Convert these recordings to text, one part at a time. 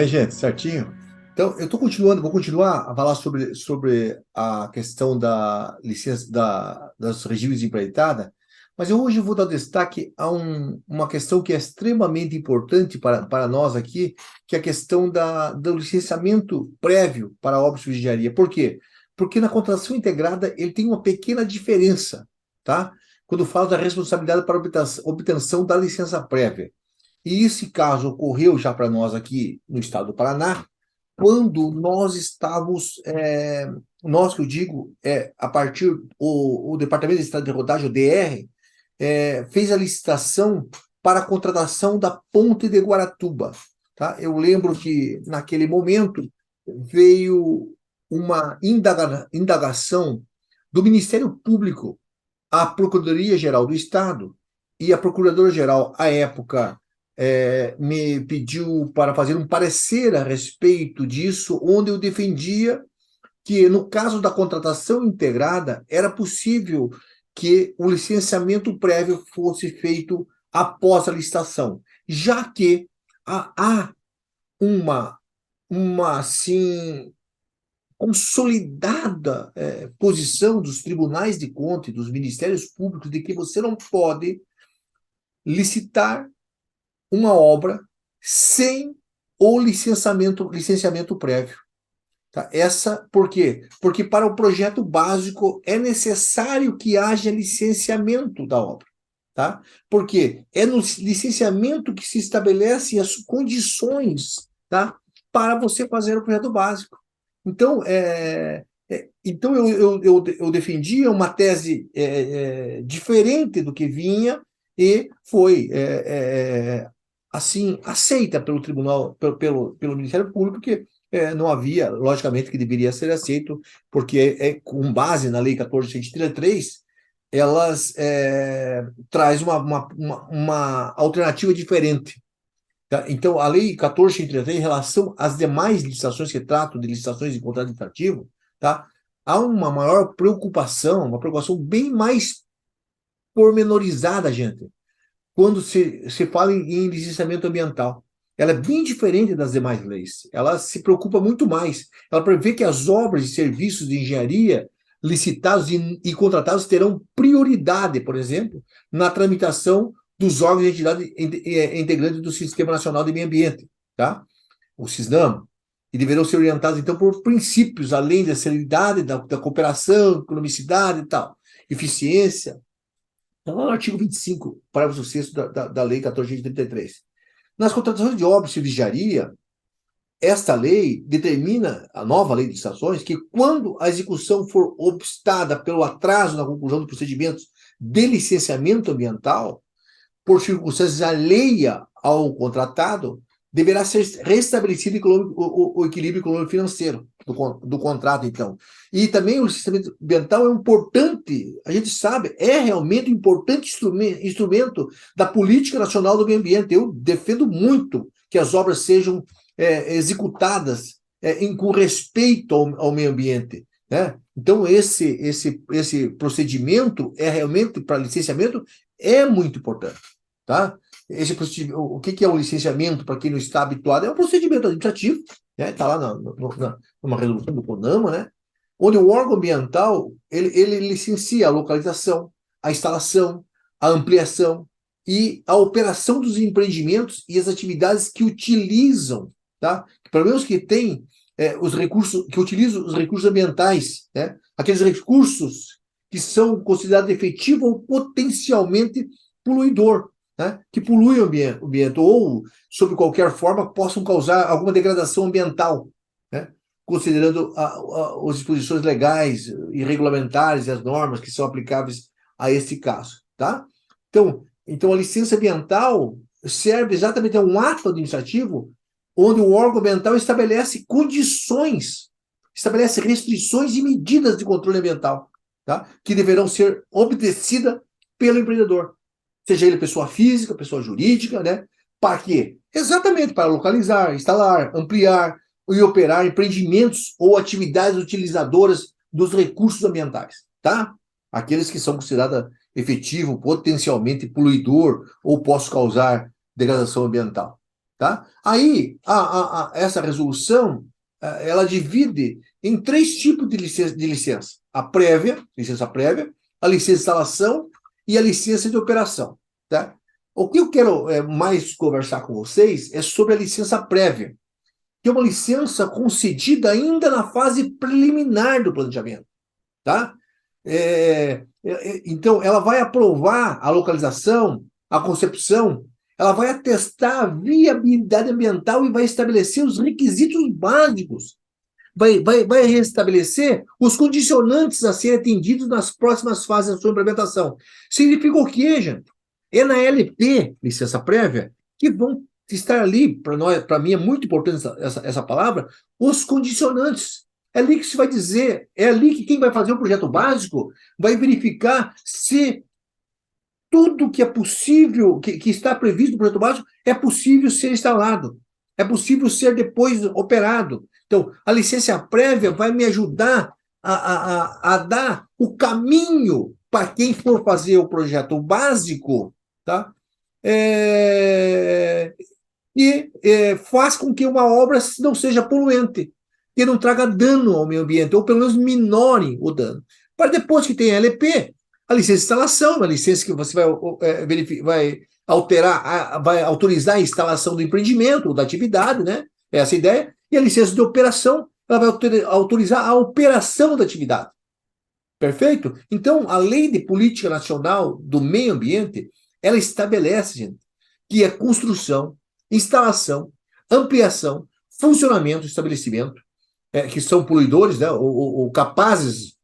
bem, gente? Certinho? Então, eu estou continuando, vou continuar a falar sobre a questão da licença das regimes de empreitada, mas hoje eu vou dar destaque a uma questão que é extremamente importante para nós aqui, que é a questão do licenciamento prévio para obras de engenharia. Por quê? Porque na contratação integrada ele tem uma pequena diferença, tá? Quando fala da responsabilidade para obtenção da licença prévia. E esse caso ocorreu já para nós aqui no estado do Paraná, quando nós estávamos, nós que eu digo, a partir, o Departamento de Estrada de Rodagem, o DR, fez a licitação para a contratação da Ponte de Guaratuba. Tá? Eu lembro que, naquele momento, veio uma indagação do Ministério Público à Procuradoria-Geral do Estado, e a Procuradora-Geral, à época, me pediu para fazer um parecer a respeito disso, onde eu defendia que, no caso da contratação integrada, era possível que o licenciamento prévio fosse feito após a licitação, já que há uma assim, consolidada posição dos tribunais de contas e dos ministérios públicos de que você não pode licitar uma obra sem o licenciamento prévio. Tá? Por quê? Porque para o projeto básico é necessário que haja licenciamento da obra. Tá? Porque é no licenciamento que se estabelece as condições, tá? Para você fazer o projeto básico. Então, então eu defendia uma tese diferente do que vinha e foi assim aceita pelo tribunal, pelo Ministério Público, porque não havia, logicamente, que deveria ser aceito, porque com base na Lei 14.133, elas traz uma alternativa diferente. Tá? Então, a Lei 14.133, em relação às demais licitações que tratam de licitações de contrato administrativo, tá? Há uma maior preocupação, uma preocupação bem mais pormenorizada, gente, quando se fala em licenciamento ambiental. Ela é bem diferente das demais leis. Ela se preocupa muito mais. Ela prevê que as obras e serviços de engenharia licitados e contratados terão prioridade, por exemplo, na tramitação dos órgãos e entidades integrantes do Sistema Nacional de Meio Ambiente, tá? O SISNAMA, e deverão ser orientados, então, por princípios, além da celeridade, da cooperação, economicidade e tal, eficiência. Então, lá no artigo 25, parágrafo 6º da Lei 14.133. Nas contratações de obras de vigiaria, esta lei determina, a nova lei de licitações, que quando a execução for obstada pelo atraso na conclusão de procedimentos de licenciamento ambiental, por circunstâncias alheias ao contratado, deverá ser restabelecido o equilíbrio econômico-financeiro do contrato, então. E também o licenciamento ambiental é importante, a gente sabe, é realmente um importante instrumento da política nacional do meio ambiente. Eu defendo muito que as obras sejam executadas com respeito ao meio ambiente. Né? Então, esse procedimento realmente, para licenciamento, é muito importante. Tá? O que é um licenciamento, para quem não está habituado? É um procedimento administrativo, né? Está lá numa resolução do CONAMA, né? Onde o órgão ambiental ele licencia a localização, a instalação, a ampliação e a operação dos empreendimentos e as atividades que utilizam, tá? Pelo menos que tem os recursos, que utilizam os recursos ambientais, né? Aqueles recursos que são considerados efetivos ou potencialmente poluidor, né, que poluem o ambiente ou, sob qualquer forma, possam causar alguma degradação ambiental, né, considerando as disposições legais e regulamentares e as normas que são aplicáveis a esse caso. Tá? Então, a licença ambiental serve exatamente a um ato administrativo onde o órgão ambiental estabelece condições, estabelece restrições e medidas de controle ambiental, tá, que deverão ser obedecidas pelo empreendedor. Seja ele pessoa física, pessoa jurídica, né? Para quê? Exatamente para localizar, instalar, ampliar e operar empreendimentos ou atividades utilizadoras dos recursos ambientais, tá? Aqueles que são considerados efetivo, potencialmente poluidor ou possam causar degradação ambiental. Tá? Aí, essa resolução, ela divide em 3 tipos de licença. A prévia, licença prévia, a licença de instalação e a licença de operação. Tá? O que eu quero mais conversar com vocês é sobre a licença prévia, que é uma licença concedida ainda na fase preliminar do planejamento. Tá? Então, ela vai aprovar a localização, a concepção, ela vai atestar a viabilidade ambiental e vai estabelecer os requisitos básicos, vai restabelecer os condicionantes a serem atendidos nas próximas fases da sua implementação. Significa o quê, gente? É na LP, licença prévia, que vão estar ali, para mim é muito importante essa palavra, os condicionantes. É ali que se vai dizer, é ali que quem vai fazer o projeto básico vai verificar se tudo que é possível, que está previsto no projeto básico, é possível ser instalado, é possível ser depois operado. Então, a licença prévia vai me ajudar a dar o caminho para quem for fazer o projeto básico, tá? Faz com que uma obra não seja poluente, que não traga dano ao meio ambiente, ou pelo menos minore o dano. Para depois que tem a LP, a licença de instalação, a licença que você vai alterar, vai autorizar a instalação do empreendimento, ou da atividade, né? É essa a ideia. E a licença de operação, ela vai autorizar a operação da atividade. Perfeito? Então, a Lei de Política Nacional do Meio Ambiente, ela estabelece, gente, que a construção, instalação, ampliação, funcionamento do estabelecimento, que são poluidores, né, ou capazes,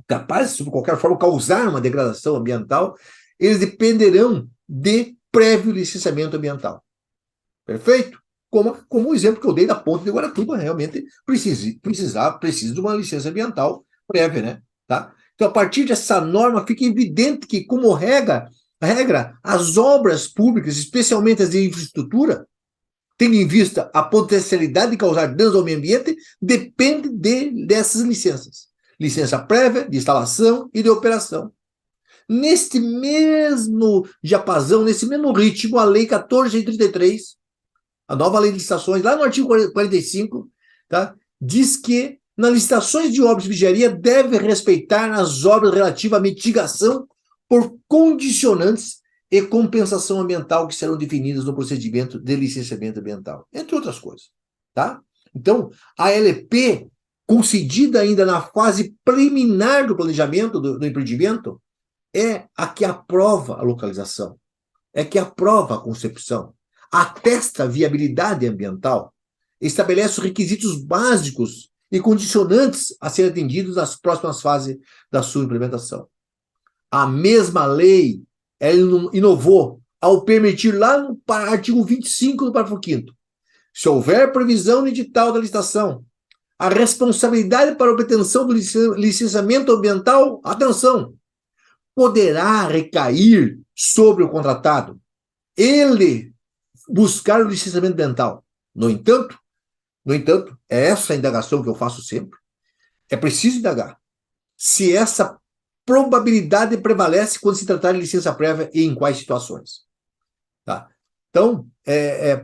de qualquer forma, causar uma degradação ambiental, eles dependerão de prévio licenciamento ambiental. Perfeito? Como o exemplo que eu dei da ponte de Guaratuba, realmente precisa de uma licença ambiental prévia, né? Tá? Então, a partir dessa norma, fica evidente que, como regra, as obras públicas, especialmente as de infraestrutura, tendo em vista a potencialidade de causar danos ao meio ambiente, depende dessas licenças. Licença prévia, de instalação e de operação. Neste mesmo diapasão, nesse mesmo ritmo, a Lei 14.033, a nova lei de licitações, lá no artigo 45, tá, diz que nas licitações de obras de vigiaria deve respeitar as obras relativas à mitigação por condicionantes e compensação ambiental que serão definidas no procedimento de licenciamento ambiental, entre outras coisas. Tá? Então, a LP, concedida ainda na fase preliminar do planejamento do empreendimento, é a que aprova a localização, é que aprova a concepção, atesta a viabilidade ambiental, estabelece os requisitos básicos e condicionantes a serem atendidos nas próximas fases da sua implementação. A mesma lei, ela inovou ao permitir lá no artigo 25 do parágrafo 5º, se houver previsão no edital da licitação, a responsabilidade para a obtenção do licenciamento ambiental, atenção, poderá recair sobre o contratado, ele buscar o licenciamento ambiental. No entanto, é essa a indagação que eu faço sempre, é preciso indagar se essa probabilidade prevalece quando se tratar de licença prévia e em quais situações. Tá? Então,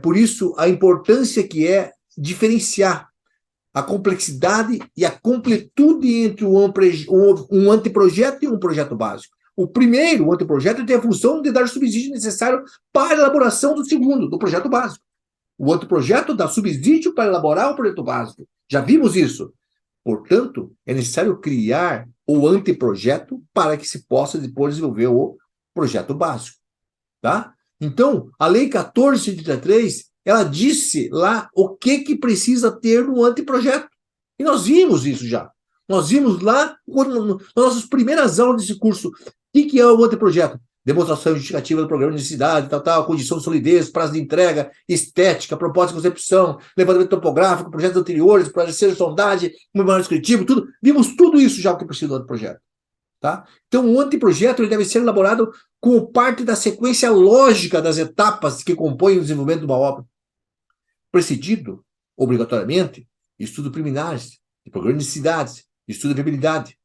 por isso a importância que é diferenciar a complexidade e a completude entre um anteprojeto e um projeto básico. O primeiro, o anteprojeto, tem a função de dar o subsídio necessário para a elaboração do segundo, do projeto básico. O anteprojeto dá subsídio para elaborar o projeto básico. Já vimos isso. Portanto, é necessário criar o anteprojeto para que se possa depois desenvolver o projeto básico. Tá? Então, a Lei 14.033, ela disse lá o que precisa ter no anteprojeto. E nós vimos isso já. Nós vimos lá, nas nossas primeiras aulas desse curso, o que é o anteprojeto? Demonstração justificativa do programa de necessidade, condição de solidez, prazo de entrega, estética, proposta de concepção, levantamento topográfico, projetos anteriores, projetos de sondagem, memória descritivo, tudo. Vimos tudo isso já o que precisa do anteprojeto. Tá? Então, o anteprojeto ele deve ser elaborado como parte da sequência lógica das etapas que compõem o desenvolvimento de uma obra, precedido, obrigatoriamente, de estudo preliminares, de programa de necessidades, de estudo de viabilidade.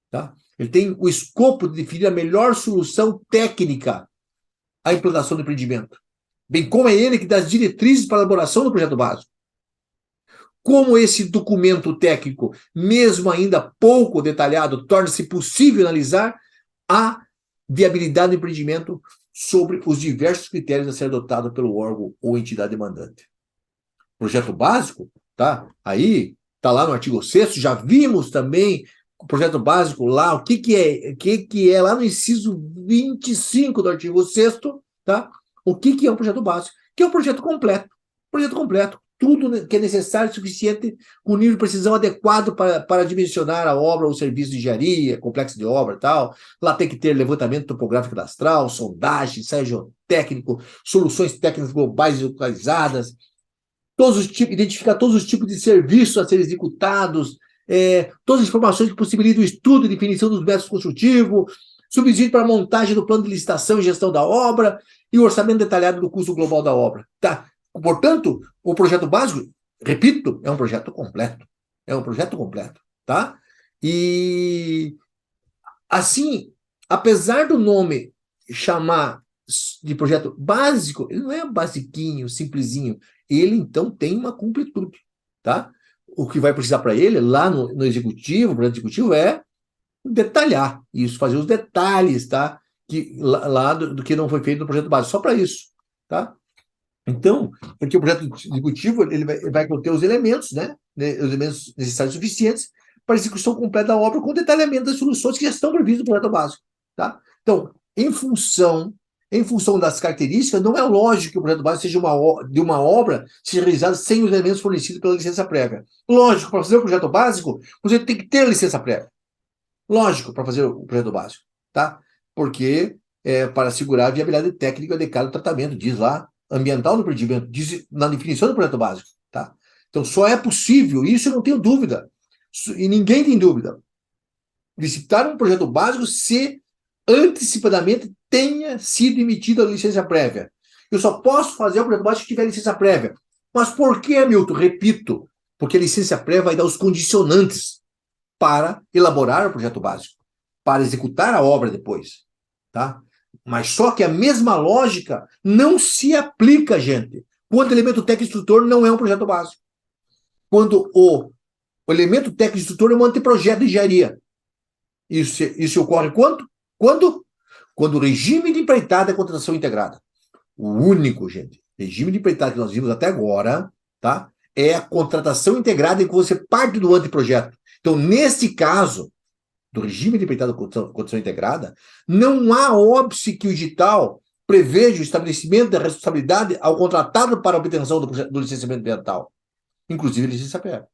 Tá? Ele tem o escopo de definir a melhor solução técnica à implantação do empreendimento, bem como é ele que dá as diretrizes para a elaboração do projeto básico. Como esse documento técnico, mesmo ainda pouco detalhado, torna-se possível analisar a viabilidade do empreendimento sobre os diversos critérios a ser adotados pelo órgão ou entidade demandante. Projeto básico, tá? Aí, tá lá no artigo 6º, já vimos também o projeto básico lá, o que é lá no inciso 25 do artigo 6º, tá? O que é um projeto básico? Que é um projeto completo. Projeto completo. Tudo que é necessário e suficiente, com nível de precisão adequado para dimensionar a obra ou serviço de engenharia, complexo de obra e tal. Lá tem que ter levantamento topográfico cadastral, sondagem, ensaio geotécnico, soluções técnicas globais e localizadas, identificar todos os tipos de serviços a serem executados, todas as informações que possibilitam o estudo e definição dos métodos construtivos, subsídio para a montagem do plano de licitação e gestão da obra e o orçamento detalhado do custo global da obra. Tá? Portanto, o projeto básico, repito, é um projeto completo. É um projeto completo. Tá? E, assim, apesar do nome chamar de projeto básico, ele não é basiquinho, simplesinho. Ele, então, tem uma completude. Tá? O que vai precisar para ele, lá no executivo, o projeto executivo, é detalhar isso, fazer os detalhes, tá? Lá do que não foi feito no projeto básico, só para isso, tá? Então, porque o projeto executivo ele vai conter os elementos, né? Os elementos necessários e suficientes para a execução completa da obra com detalhamento das soluções que já estão previstas no projeto básico, tá? Então, em função das características, não é lógico que o projeto básico seja de uma obra seja realizado sem os elementos fornecidos pela licença prévia. Lógico, para fazer o projeto básico, você tem que ter a licença prévia. Lógico, para fazer o projeto básico, tá? Porque para assegurar a viabilidade técnica adequada do tratamento, diz lá, ambiental do empreendimento, diz na definição do projeto básico, tá? Então, só é possível, isso eu não tenho dúvida, e ninguém tem dúvida, licitar um projeto básico se antecipadamente tenha sido emitida a licença prévia. Eu só posso fazer o projeto básico se tiver licença prévia. Mas por que, Milton? Repito, porque a licença prévia vai dar os condicionantes para elaborar o projeto básico, para executar a obra depois, tá? Mas só que a mesma lógica não se aplica, gente, quando o elemento técnico instrutor não é um projeto básico. Quando o elemento técnico instrutor é um anteprojeto de engenharia. Isso ocorre quando? Quando o regime de empreitada é contratação integrada. O único, gente, regime de empreitada que nós vimos até agora, tá? É a contratação integrada em que você parte do anteprojeto. Então, nesse caso, do regime de empreitada com contratação integrada, não há óbice que o edital preveja o estabelecimento da responsabilidade ao contratado para a obtenção do licenciamento ambiental, inclusive a licença prévia.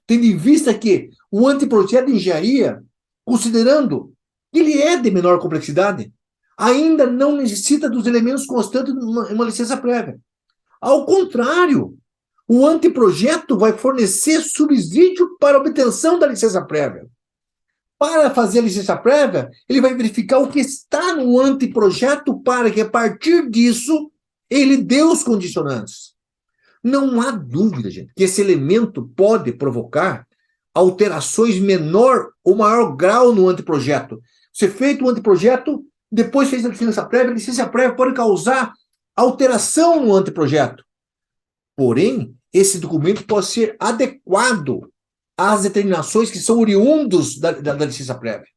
Tendo em vista que o anteprojeto de engenharia, considerando que ele é de menor complexidade, ainda não necessita dos elementos constantes de uma licença prévia. Ao contrário, o anteprojeto vai fornecer subsídio para a obtenção da licença prévia. Para fazer a licença prévia, ele vai verificar o que está no anteprojeto para que, a partir disso, ele dê os condicionantes. Não há dúvida, gente, que esse elemento pode provocar alterações menor ou maior grau no anteprojeto. Você feito o anteprojeto, depois fez a licença prévia pode causar alteração no anteprojeto. Porém, esse documento pode ser adequado às determinações que são oriundos da licença prévia.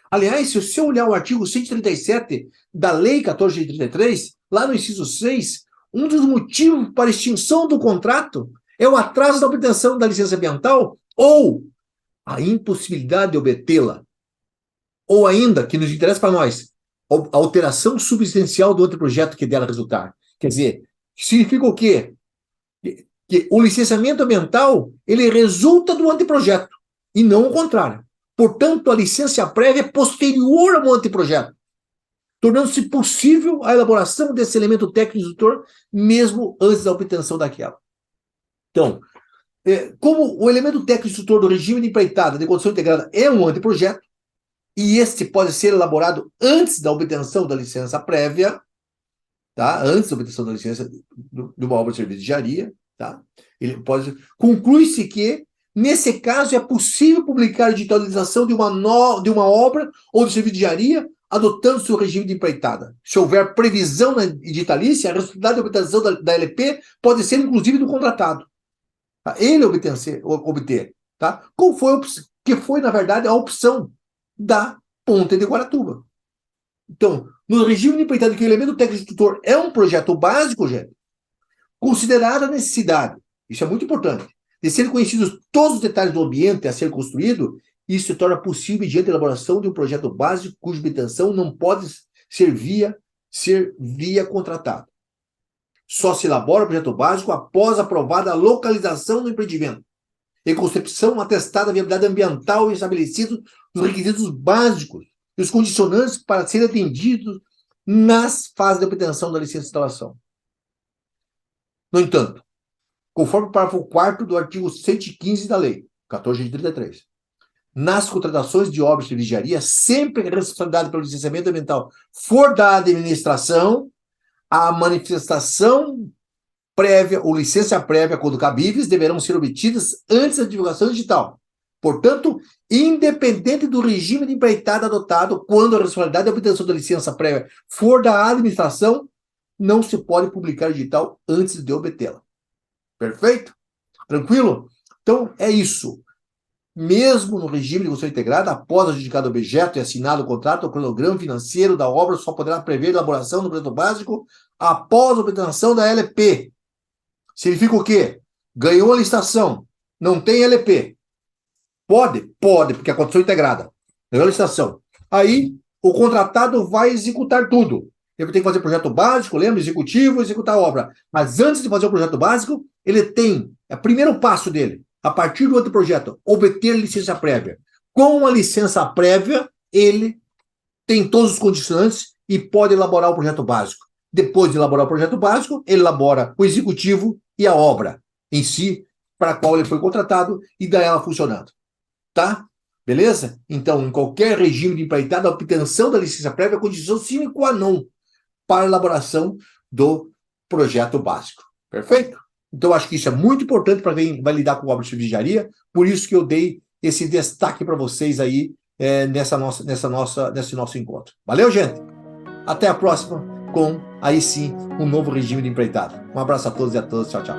Aliás, se você olhar o artigo 137 da Lei 14.033, lá no inciso 6, um dos motivos para a extinção do contrato é o atraso da obtenção da licença ambiental ou a impossibilidade de obtê-la. Ou ainda, que nos interessa para nós, a alteração substancial do anteprojeto que dela resultar. Quer dizer, significa o quê? Que o licenciamento ambiental ele resulta do anteprojeto e não o contrário. Portanto, a licença prévia é posterior ao anteprojeto, tornando-se possível a elaboração desse elemento técnico instrutor mesmo antes da obtenção daquela. Então, como o elemento técnico instrutor do regime de empreitada de condição integrada é um anteprojeto, e este pode ser elaborado antes da obtenção da licença prévia, tá? Antes da obtenção da licença de uma obra de serviço de engenharia, tá? Conclui-se que, nesse caso, é possível publicar a digitalização de uma obra ou de serviço de engenharia adotando-se o regime de empreitada. Se houver previsão na editalícia, a responsabilidade de obtenção da LP pode ser, inclusive, do contratado. Tá? Ele obter. Tá? Que foi, na verdade, a opção da Ponte de Guaratuba. Então, no regime de empreitada, que o elemento técnico de tutor é um projeto básico, gente, considerada a necessidade, isso é muito importante, de serem conhecidos todos os detalhes do ambiente a ser construído, isso se torna possível diante da elaboração de um projeto básico cuja obtenção não pode ser via contratado. Só se elabora o projeto básico após aprovada a localização do empreendimento e concepção atestada da viabilidade ambiental e estabelecidos os requisitos básicos e os condicionantes para serem atendidos nas fases de obtenção da licença de instalação. No entanto, conforme o parágrafo 4º do artigo 115 da Lei 14.033, nas contratações de obras de vigiaria, sempre que a responsabilidade pelo licenciamento ambiental for da administração, a manifestação prévia ou licença prévia, quando cabíveis, deverão ser obtidas antes da divulgação digital. Portanto, independente do regime de empreitada adotado, quando a responsabilidade da obtenção da licença prévia for da administração, não se pode publicar digital antes de obtê-la. Perfeito? Tranquilo? Então, é isso. Mesmo no regime de construção integrada, após adjudicado o objeto e assinado o contrato, o cronograma financeiro da obra só poderá prever a elaboração do projeto básico após a obtenção da LP. Significa o quê? Ganhou a licitação, não tem LP. Pode, porque é a construção integrada. Ganhou a licitação. Aí, o contratado vai executar tudo. Ele tem que fazer projeto básico, lembra? Executivo, executar a obra. Mas antes de fazer o projeto básico, ele tem, é o primeiro passo dele, a partir do outro projeto, obter licença prévia. Com a licença prévia, ele tem todos os condicionantes e pode elaborar o projeto básico. Depois de elaborar o projeto básico, ele elabora o executivo e a obra em si, para a qual ele foi contratado, e dá ela funcionando. Tá? Beleza? Então, em qualquer regime de empreitada, a obtenção da licença prévia é condição sine qua non para a elaboração do projeto básico. Perfeito? Então, acho que isso é muito importante para quem vai lidar com obras de vigiaria, por isso que eu dei esse destaque para vocês aí nesse nosso encontro. Valeu, gente? Até a próxima com, aí sim, um novo regime de empreitada. Um abraço a todos e a todas. Tchau, tchau.